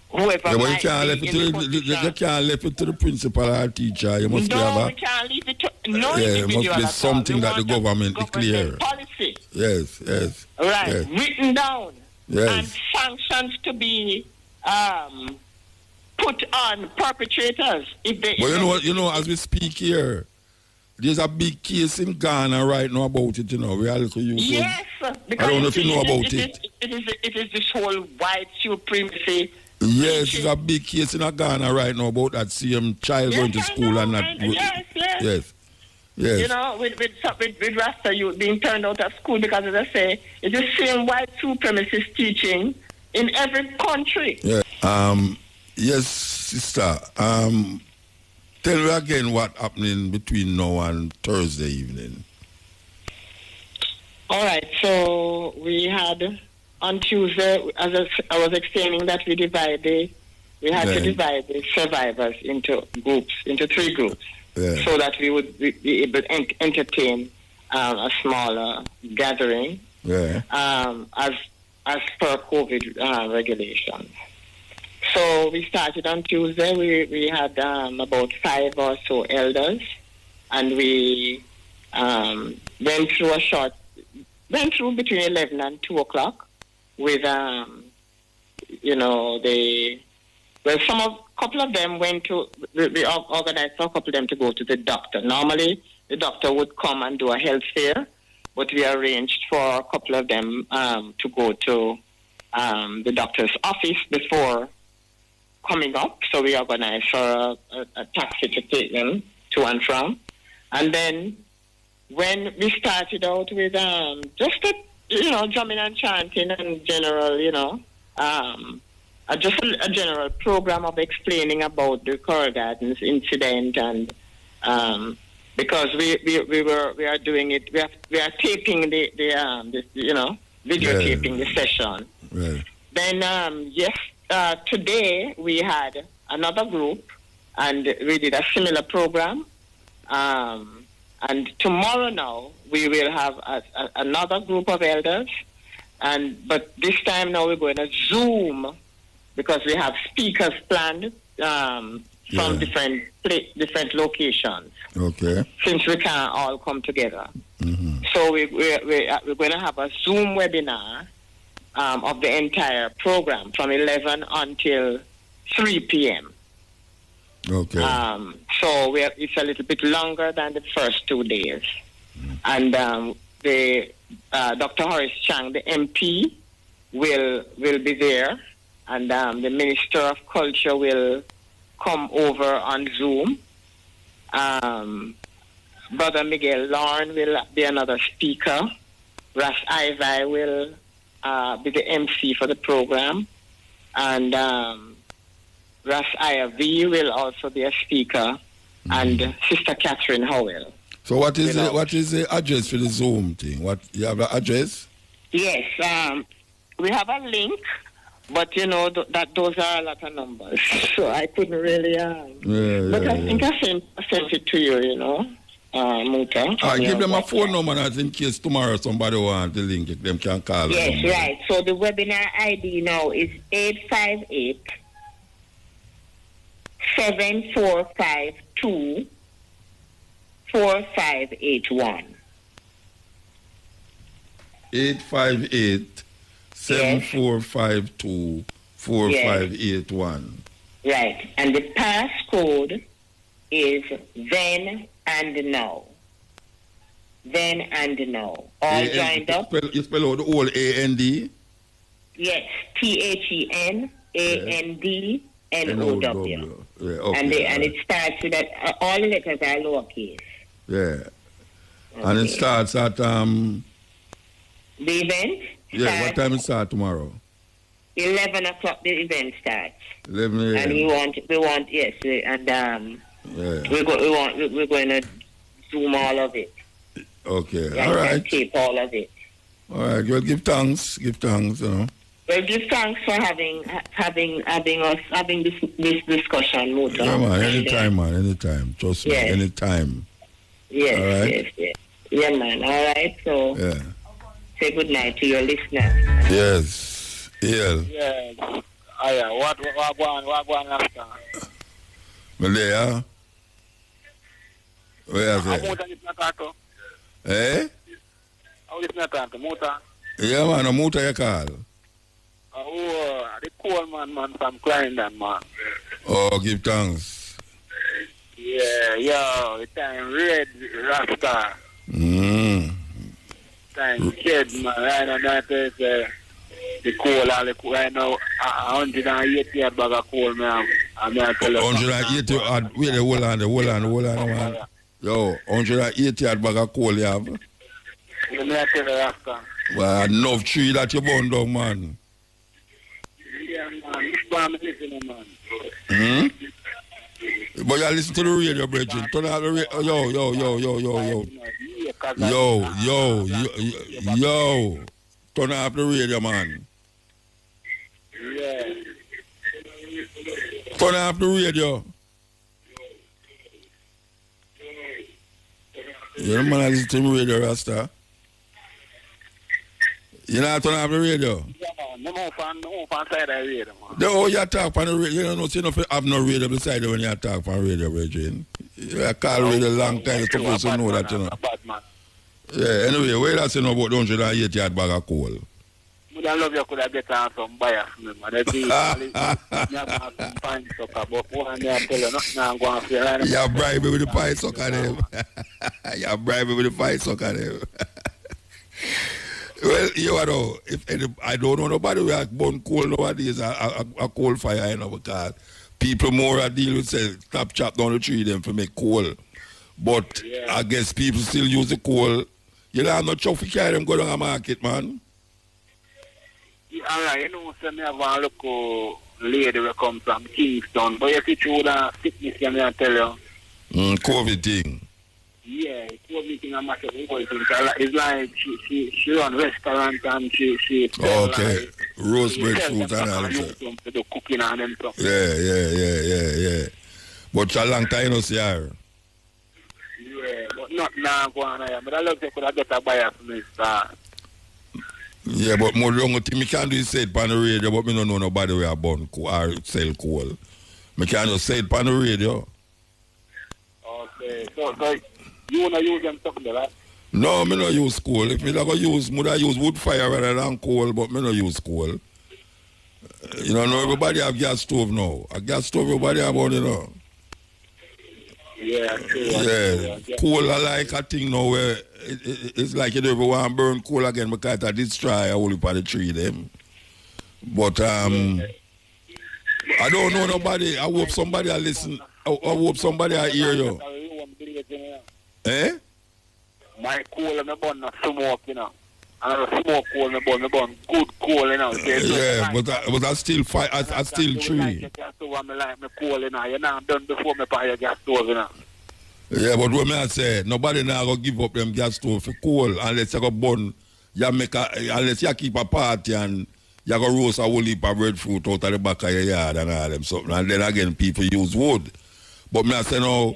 whoever might be in the position. You can't leave it to the principal or teacher. You must we can't leave it to no individual. It must be something that the government declare. Policy. Yes. Right, yes. written down. Yes. And sanctions to be put on perpetrators if they. But you know, as we speak here, there's a big case in Ghana right now about it. You know, we are looking. Yes, because I don't know if you know about it. It is this whole white supremacy. Yes, there's a big case in Ghana right now about that same child going to school and not. Yes. You know, with Rasta youth being turned out of school because, as I say, it's the same white supremacist teaching in every country. Yeah. Yes, sister. Tell me again what happening between now and Thursday evening. All right. So we had on Tuesday, as I was explaining, that we had to divide the survivors into groups, into 3 groups. Yeah. So that we would be able to entertain a smaller gathering as per COVID regulations. So we started on Tuesday. We had about 5 or so elders, and we went through between 11 and 2 o'clock with couple of them went to, we organized for a couple of them to go to the doctor. Normally, the doctor would come and do a health fair, but we arranged for a couple of them to go to the doctor's office before coming up. So we organized for a taxi to take them to and from. And then when we started out with just drumming and chanting and general, just a general program of explaining about the Coral Gardens incident, and because we are doing it, we are taping the videotaping the session. Right. Then today we had another group, and we did a similar program. And tomorrow now we will have another group of elders, but this time now we're going to Zoom, because we have speakers planned from different locations. Okay. Since we can't all come together. Mm-hmm. So we're going to have a Zoom webinar of the entire program from 11 until 3 p.m. Okay. So it's a little bit longer than the first 2 days. Mm-hmm. And Dr. Horace Chang, the MP, will be there. And the Minister of Culture will come over on Zoom. Brother Miguel Lorne will be another speaker. Ras Ivy will be the MC for the program, and Ras IFV will also be a speaker, and Sister Catherine Howell. So what is the address for the Zoom thing? What you have the address? Yes, we have a link, but you know that those are a lot of numbers, so I couldn't really. But I think I sent it to you, you know, Muta. I give them a phone number, and in case tomorrow somebody wants the link, them can call. Yes, right. So the webinar ID now is 858 7452 4581. 858 7452 4581. Right. And the passcode is then and now. Then and now. All joined up. You spell out the whole AND? Yes. THENANDNOW. Yeah, okay, and it starts with that. All the letters are lowercase. Yeah. Okay. And it starts at the event. Yeah, what time it starts tomorrow? 11 o'clock. The event starts. 11 a.m. And we want yes, and we're going to zoom all of it. Okay, Yeah, all right. Tape all of it. All right, well, give thanks, you know. Well, give thanks for having this discussion, Muta. Yeah, man, anytime. Trust me, anytime. Yes, all right? yes. Yeah, man, all right, so say good night to your listeners. Yes, Yeah. What going after? Malaya? Where is it? Eh? How is it, Muta? Yeah, man, a Muta you call. The cool man from Clarendon, man. Oh, give thanks. Yeah, the time red Rasta. Time kid, man. Right now, that is the coal, right now, 180 bag of coal, man. I'm going to tell you. 180, wait, hold on, man. Yo, 180 bag of coal you have? I'm going to tell you, Rasta. Well, enough tree that you burn down, man. Yeah, man. This one I'm listening, man. But you listen to the radio, Bridget. Turn out the radio. Yo. Turn off the radio, man. Yeah. Turn off the radio. You know, man, I listen to the radio, Rasta. You know how to turn off the radio? Yeah, man. No fan side of the radio, man. Oh, you talk on the radio. You know, you don't have no radio beside you when you talk on radio, Bridget. You call radio a long time. You're supposed to know that, you know. Yeah, anyway, where that's about 180 bag of coal? I love you could have get on some bias, man. You bribe me with the pie sucker them. You bribe me with the pie sucker them. Well, you know, I don't know nobody who has burn coal nowadays, a coal fire, you know, because people more are deal with say, stop chop down the tree them for make coal. But I guess people still use the coal. You know, I'm not sure if you carry them go down the market, man. All right, you know, so I have a local lady will come from Kingston, but if it's with a sickness, can I tell you? COVID thing. Yeah, COVID thing, I'm not sure. It's like she run restaurant and she okay, like, roast breadfruit and all that. To do cooking and them stuff. Yeah. But a long time no see her. Yeah, but not now going on. But I love to could have better buyer for me, sir. Yeah, but more long thing me can't do is say it on the radio, but me don't know nobody where I burn coal or sell coal. Me can't just say it on the radio. Okay, so you wanna use them something, right? No, me no use coal. If me like go use, me use wood fire rather than coal, but me no use coal. You know, everybody have gas stove now. A gas stove everybody have on, you know. Yeah, true. Yeah, coal are like a thing now where it's like you don't ever want to burn coal again because I destroy a whole heap of the tree them. But I don't know nobody. I hope somebody will listen. I hope somebody will hear you. My coal and my bun not smoke, you know. And I smoke coal, me burn good coal, you know. Yeah, but I still fight. I still tree. Like gas stove, I like me coal, you know. You know, I'm done before me buy a gas stove, you know. Yeah, but what I say, nobody now go give up them gas stove for coal unless you go burn. Unless you keep a party and you go roast a whole heap of breadfruit out of the back of your yard and all them something. And then again, people use wood. But me I say now,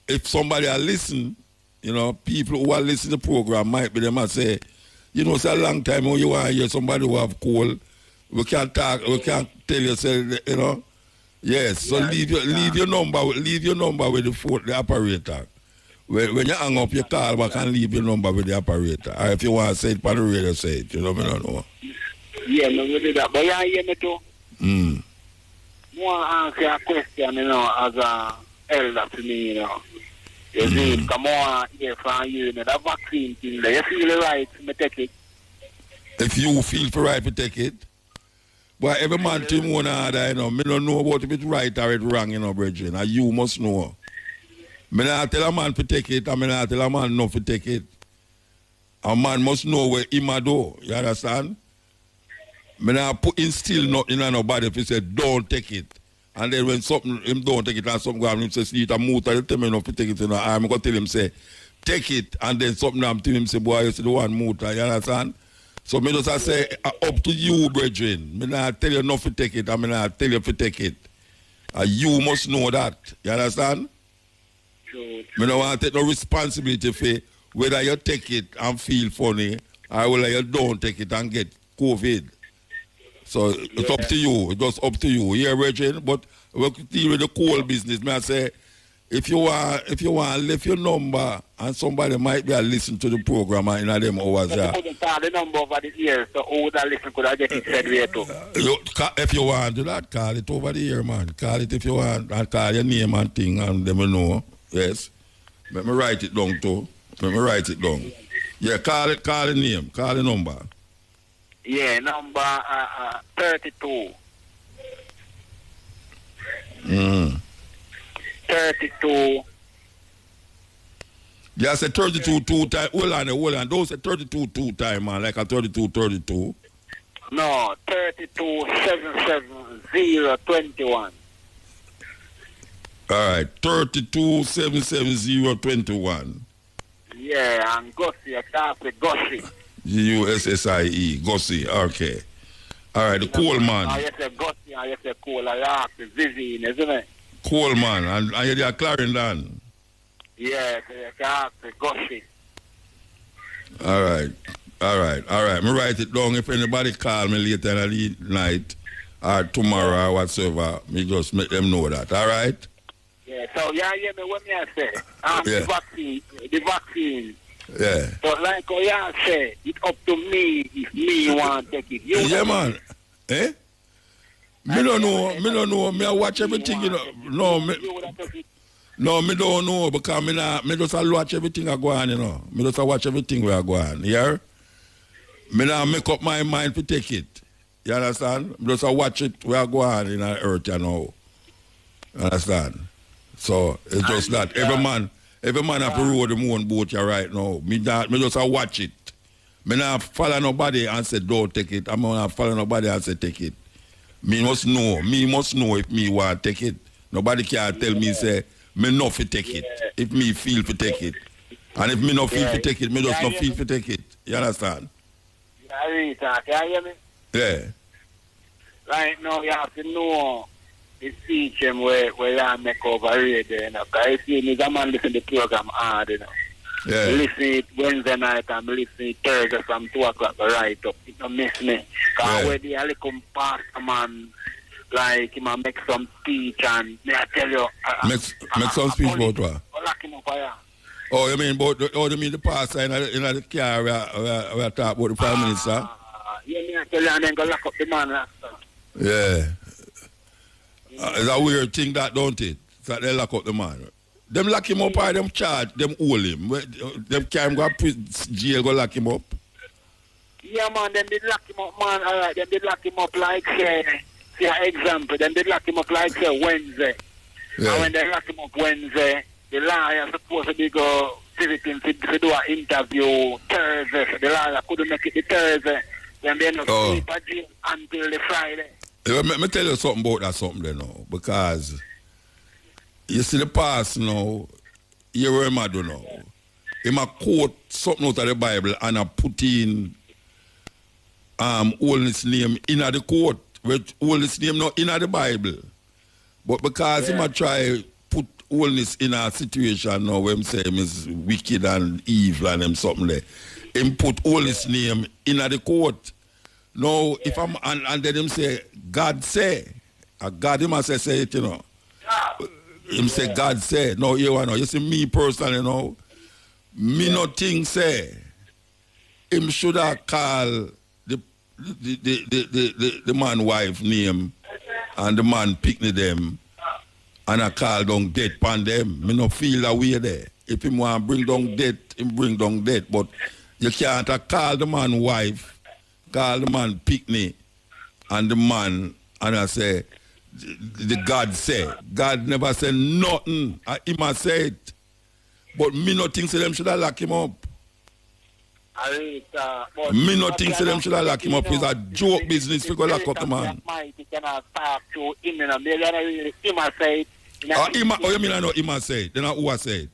if somebody are listen, you know, people who are listening to the program might be them and say, you know, it's a long time when you want to hear somebody who have coal. We can't talk, we can't tell you, say, you know. Yes, so yeah, leave your number with the operator. When you hang up your call back and leave your number with the operator. Or if you want to say it on the radio, say it. You know, I don't know. Yeah, no, we do that. But you hear me too? I want to answer a question, you know, as a elder to me, you know. You see, come on, here from you, you know, that vaccine thing there. You feel right to take it? If you feel right to take it. But every man to him one other, you know, me don't know about if it's right or it's wrong, you know, brethren. And you must know. Me not tell a man to take it, and me not tell a man not to take it. A man must know where him a do. You understand? Me not put instill nothing in nobody if he say don't take it. And then when something him don't take it and something go on, him say see it a motor, he tell me not to take it, you know. I'm gonna tell him say, take it, and then something I'm tell him say, boy, you see the one motor, you understand? So me just say up to you, brethren. Me not tell you not to take it, and me not tell you to take it. You must know that. You understand? True. Me don't want to take no responsibility for whether you take it and feel funny or whether you don't take it and get COVID. So it's up to you. It's just up to you. Yeah, brethren. But we could deal with the coal business. Me I say, if you want leave your number and somebody might be listen to the program in them hours, yeah. You couldn't call the number over the years, so who that listen could I get it said way too. If you want to do that, call it over the year, man. Call it if you want, and call your name and thing, and them will know. Yes. Let me write it down too. Let me write it down. Yeah, call the name, call the number. Yeah, number 32. 32. Yeah, I said 32 two time. Hold on. Don't say 32 two time, man, like a 32. No, 32 77021. All right, 32 77021. Yeah, and Gussie, I can't say Gussie. Gussie, Gussie, okay. All right, the coal man. I say Gussie, I say coal, I ask the Vivian, isn't it? Coal man, and you're Clarendon. Yeah, I ask the Gussie. All right. Me write it down. If anybody call me later in the night or tomorrow or whatsoever, me just make them know that. All right? Yeah, so you hear me what me I say? The vaccine. Yeah. So like how you say, it's up to me if me want to take it. Yeah, man. Eh? Me don't know. Me I watch everything, you know. No, me don't know because me just watch everything I go on, you know. Me just watch everything where I go on. Yeah? Me now make up my mind to take it. You understand? Me just watch it where I go on in the earth, you know. You understand? So it's just that every man have to row the own boat here right now. Me just watch it. Me not follow nobody and say don't take it. I'm not follow nobody and say take it. Me must know if me want to take it. Nobody can tell me say me not fi take it. If me feel to take it. And if me not feel to take it, me just not feel to take it. You understand? Can you hear me? Yeah. Right now you have to know the system where you make over radio, you know. Because if you a man listen to the program hard, you know. Yeah. Listen it Wednesday night and listen it Thursday from 2 o'clock right up. It don't miss me. Because when the little pastor man, like, he might make some speech and may I tell you... make some speech about what? Lock him up here. Oh, you mean the pastor in the car where I talk about the Prime Minister? Yeah, me I tell you and then go lock up the man. Yeah. It's a weird thing that, don't it? That they lock up the man. Them lock him up or them charge, them hold him. Them can't go to jail, go lock him up. Yeah, man, them did lock him up, man. All right, them did lock him up like, say, example, them did lock him up like, say, Wednesday. Yeah. And when they lock him up Wednesday, the lawyer supposed to be go visiting to do an interview Thursday. So the lawyer couldn't make it the Thursday. Then they not sleep at jail until the Friday. Let me tell you something about that something there now. Because you see the past now, you remember now. He might quote something out of the Bible and I put in Holiness name in the court. With Holiness name not in the Bible. But because he might try put Holiness in a situation now where him say him is wicked and evil and him something there. Him put Holiness name in the court. Now if I'm and then him say God say. God him must say it, you know. Him say God say. No, you see me personally, you know. Me not think say him should have called the man wife name and the man picnic them and I call down death upon them. Me not feel that way there. If him want bring down death, him bring down death. But you can't call the man wife, call the man picnic and the man and I say the God say. God never said nothing. He must say it. But me not think so them should have lock him up. Me not think so them should have lock him up. It's a joke business to go lock up the man. He cannot talk to him. He must say it. Oh, you mean I know he must say it? Then who has said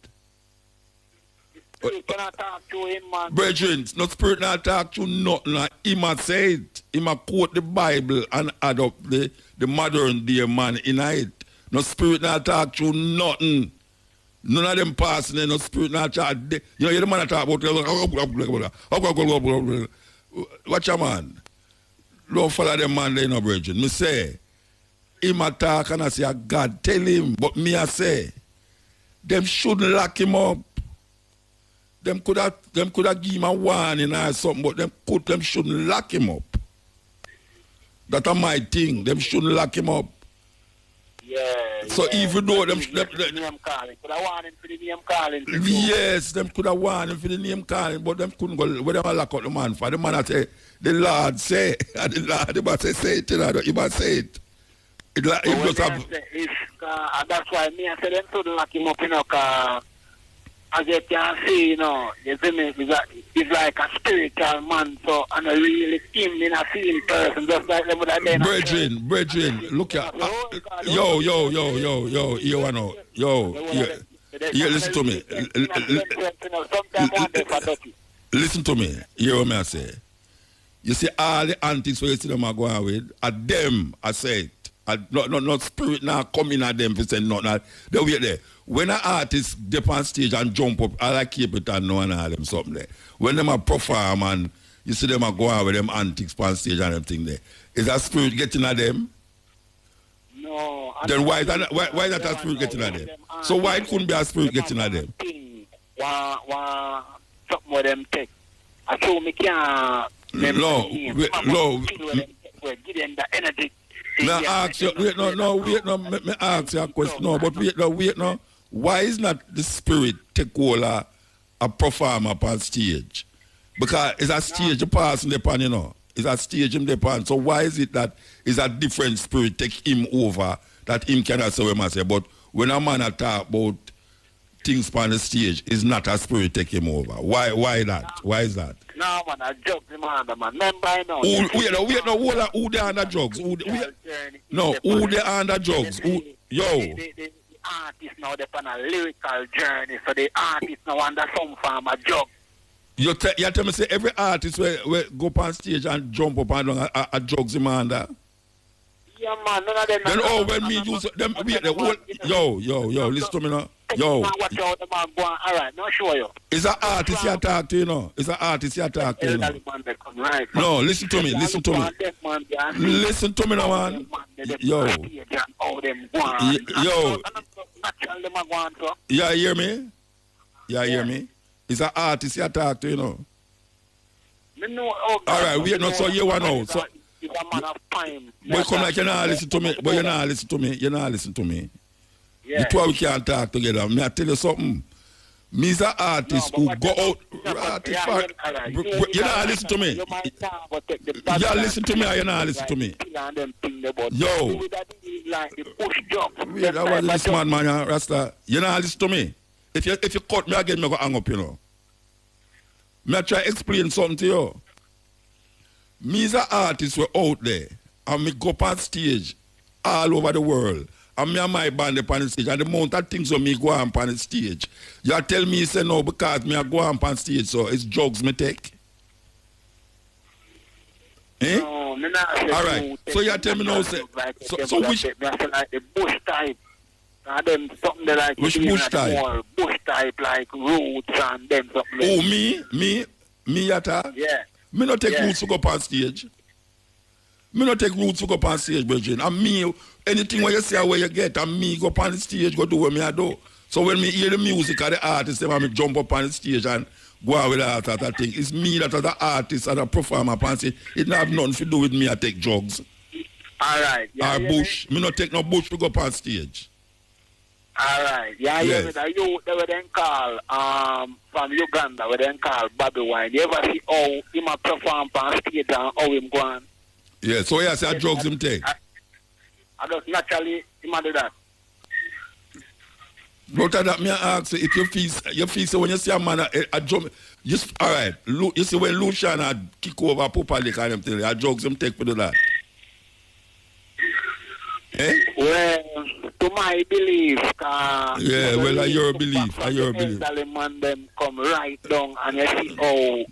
it? He cannot talk to him, man. Brethren, no spirit not talk to nothing. He must say it. He must quote the Bible and add up the modern day man in it. No spirit not talk to nothing. None of them passing there, no spirit not talk. You know, you're the man that talk about watch your man. Don't follow them man there, no brethren. Me say, him attack and I say, God tell him, but me I say, them shouldn't lock him up. Them could have give him a warning or something, but them shouldn't lock him up. That's my thing. Them shouldn't lock him up. Yeah. So even though them name calling, could I warn him for the name calling? Yes, them could have warned him for the name calling, but them couldn't go where them lock up the man for. The man I say, the Lord say, and the Lord he must say it, you know, he must say it. It just have, that's why me I say them shouldn't lock him up, you know, as you can see, you know, you see me, he's like a spiritual man, so and a really him in a seeing person, just like them with a Brethren, look at yo, you know, listen to me. Listen to me, you hear what I say? You see all the antics where you see them are going with, at them, I say it. Not spirit now coming at them for saying nothing. They wait there. When an artist dip on stage and jump up, I like keep it and know and all them something there. When them a perform and you see them a go out with them antics on stage and everything there. Is that spirit getting at them? No. Then why is that a spirit getting at them? So why it couldn't be a spirit getting at them? Something with them take. I told me can't. No. Give them the energy. Now ask you, wait, me ask you a question. No, but wait, no. Why is not the spirit take over a performer on stage? Because it's a stage passing upon, you know. It's a stage him upon. So why is it that it's a different spirit take him over that him cannot say what I say? But when a man talk about things on the stage, it's not a spirit take him over. Why that? Why is that? No, man, I joke him under, man. Remember, I know. Who they under drugs? Who they under drugs? The artists now, they're on a lyrical journey, so the artists now under some form of drug. You tell me, say, every artist will go on stage and jump up and down a drugs him under? Yeah, man, none of them. Then, when me use them, listen to me now. Watch out, the man go on. All right, now show you. It's an artist you talk to, you know. It's an artist you talk to, you know. No, listen to me. Listen to me now, man. Yo. Yeah, hear me? It's an artist you talk to, you know. All right, wait, no, so you want to know. So, but come like you're not listen to me. But you're not listen to me. Yeah. The two we can't talk together. May I tell you something? Me is an artist who go out. You're not listen to me. Yeah, listen to me or you're not listen to me. Yo. Wait, that was this man, Rasta. You're not listen to me. If you cut me again, me go hang up, you know. Me I try explain something to you. Me as an artist were out there, and me go up on stage all over the world. And me and my band up on the stage, and the amount of things when me go on the stage. You tell me, say no, because me I go on the stage, so it's drugs me take. Eh? No, me not say all right. So you tell me now, say, so which... like the bush type. And then something that like... Which bush type? More bush type, like roots and then something like... Oh, me, Yata? Yeah. Me not take roots to go up on stage. Me not take roots to go up on stage, Virgin. And me, anything where you say where you get, and me go up on the stage, go do what me I do. So when me hear the music of the artist, then I jump up on the stage and go out with that thing. It's me that as the artist and the performer up on stage. It don't have nothing to do with me. I take drugs. All right. Yeah, or bush. Me not take no bush to go up on stage. All right. Yeah, yes. Yeah. You they were then call from Uganda, we then call Bunny Wailer. You ever see how him a perform on stage and how him go on? Yeah, so yeah, say drugs him take. I just naturally him do that. But that me ask you, if you feel so when you see a man a drum, all right, you see when Lucian kick over Papa Lick and them thing, a drugs him take for do that. Eh? Well, to my belief, yeah, well, your belief, your belief. The man them come right down and you see how